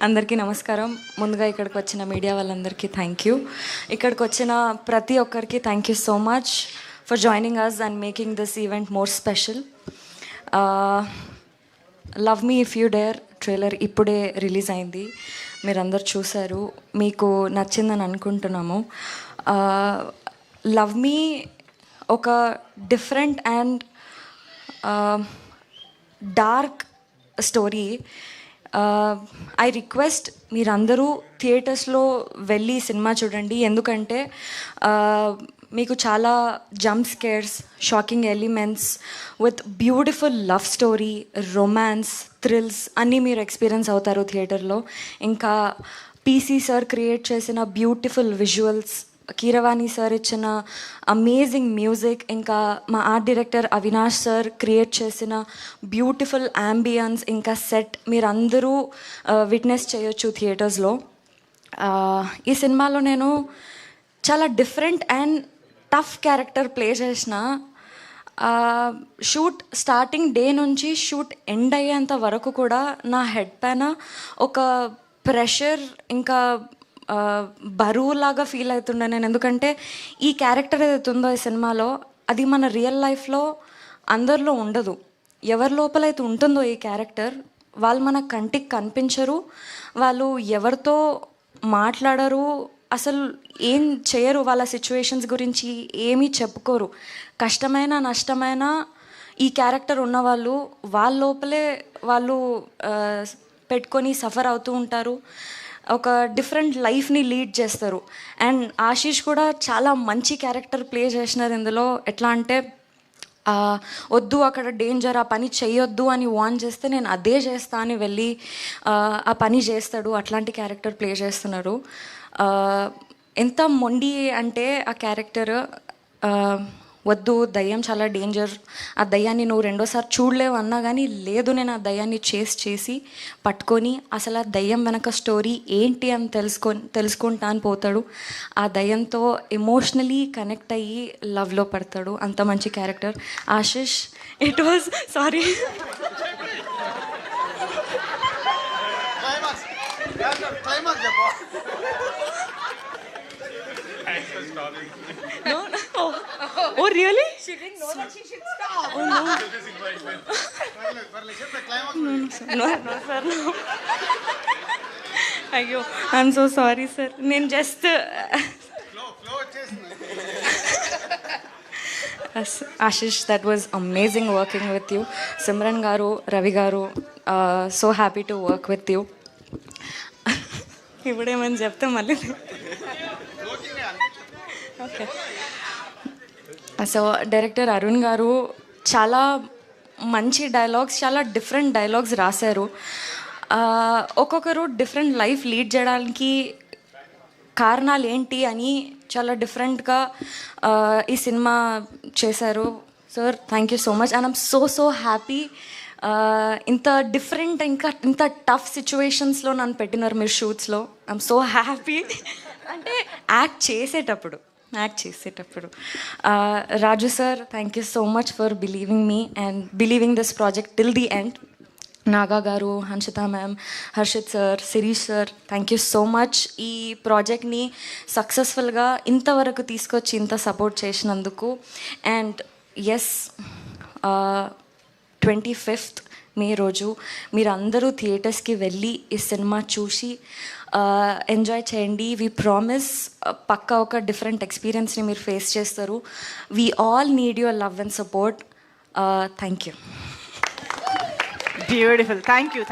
అందరికీ నమస్కారం. ముందుగా ఇక్కడికి వచ్చిన మీడియా వాళ్ళందరికీ థ్యాంక్ యూ. ఇక్కడికి వచ్చిన ప్రతి ఒక్కరికి thank you so much for joining us and making this event more special. Love me if you dare trailer ఇప్పుడే రిలీజ్ అయింది. మీరందరూ చూశారు, మీకు నచ్చిందని అనుకుంటున్నాము. లవ్ మీ ఒక different and dark story. I request మీరందరూ థియేటర్స్లో వెళ్ళి సినిమా చూడండి, ఎందుకంటే మీకు చాలా jump scares, shocking elements with beautiful love story, romance, thrills అన్నీ మీరు ఎక్స్పీరియన్స్ అవుతారు థియేటర్లో. ఇంకా పీసీ సార్ క్రియేట్ చేసిన బ్యూటిఫుల్ విజువల్స్, కీరవాణి సార్ ఇచ్చిన అమేజింగ్ మ్యూజిక్, ఇంకా మా art director Avinash sir create చేసిన బ్యూటిఫుల్ యాంబియన్స్, ఇంకా సెట్ మీరందరూ విట్నెస్ చేయొచ్చు థియేటర్స్లో. ఈ సినిమాలో నేను చాలా different and tough character play చేసిన. షూట్ స్టార్టింగ్ డే నుంచి షూట్ ఎండ్ అయ్యేంత వరకు కూడా నా హెడ్ పైన ఒక ప్రెషర్, ఇంకా బరువులాగా ఫీల్ అవుతుండే నేను. ఎందుకంటే ఈ క్యారెక్టర్ ఏదైతే ఉందో ఈ సినిమాలో, అది మన రియల్ లైఫ్లో అందరిలో ఉండదు. ఎవరి లోపలైతే ఉంటుందో ఈ క్యారెక్టర్, వాళ్ళు మన కంటికి కనిపించరు, వాళ్ళు ఎవరితో మాట్లాడరు, అసలు ఏం చేయరు, వాళ్ళ సిచ్యువేషన్స్ గురించి ఏమీ చెప్పుకోరు. కష్టమైన నష్టమైన ఈ క్యారెక్టర్ ఉన్నవాళ్ళు వాళ్ళ లోపలే వాళ్ళు పెట్టుకొని సఫర్ అవుతూ ఉంటారు, ఒక డిఫరెంట్ లైఫ్ని లీడ్ చేస్తారు. అండ్ ఆశీష్ కూడా చాలా మంచి క్యారెక్టర్ ప్లే చేసినారు ఇందులో. ఎట్లా అంటే వద్దు అక్కడ డేంజర్, ఆ పని చేయొద్దు అని వార్న్ చేస్తే నేను అదే చేస్తా అని వెళ్ళి ఆ పని చేస్తాడు. అట్లాంటి క్యారెక్టర్ ప్లే చేస్తున్నారు. ఎంత మొండి అంటే ఆ క్యారెక్టర్, వద్దు దయ్యం చాలా డేంజర్, ఆ దయ్యాన్ని నువ్వు రెండోసారి చూడలేవు అన్నా కానీ లేదు, నేను ఆ దయ్యాన్ని చేసి పట్టుకొని అసలు ఆ దయ్యం వెనక స్టోరీ ఏంటి అని తెలుసుకుంటా అని పోతాడు. ఆ దయ్యంతో ఎమోషనలీ కనెక్ట్ అయ్యి లవ్లో పడతాడు. అంత మంచి character Ashish. It was sorry No, no. Oh, really? She didn't know that she should stop. Oh, no. No, sir, no. అయ్యో, ఐఎమ్ సో సారీ సార్. నేను just Ashish, that was amazing working with you. Simran garu, Ravi garu, so happy to work with you. ఇప్పుడేమని చెప్తే మళ్ళీ okay. So director Arun గారు చాలా మంచి dialogues, చాలా different dialogues రాశారు. ఒక్కొక్కరు డిఫరెంట్ లైఫ్ లీడ్ చేయడానికి కారణాలు ఏంటి అని చాలా డిఫరెంట్గా ఈ సినిమా చేశారు. Sir thank you so much and I'm so happy. ఇంత డిఫరెంట్, ఇంకా ఇంత టఫ్ సిచ్యువేషన్స్లో నన్ను పెట్టినారు మీరు షూట్స్లో. I'm so happy. అంటే యాక్ట్ చేసేటప్పుడు Raju sir, thank you so much for believing me and believing this project till the end. Naga garu, Hanshitha ma'am, Harshith sir, Shirish sir, thank you so much. ఈ ప్రాజెక్ట్ని సక్సెస్ఫుల్గా ఇంతవరకు తీసుకొచ్చి ఇంత సపోర్ట్ చేసినందుకు. అండ్ ఎస్, 25th మే రోజు మీరందరూ థియేటర్స్కి వెళ్ళి ఈ సినిమా చూసి ఎంజాయ్ చేయండి. వీ ప్రామిస్ పక్కా ఒక డిఫరెంట్ ఎక్స్పీరియన్స్ని మీరు ఫేస్ చేస్తారు. We all need your love and support. Thank you. Beautiful. Thank you.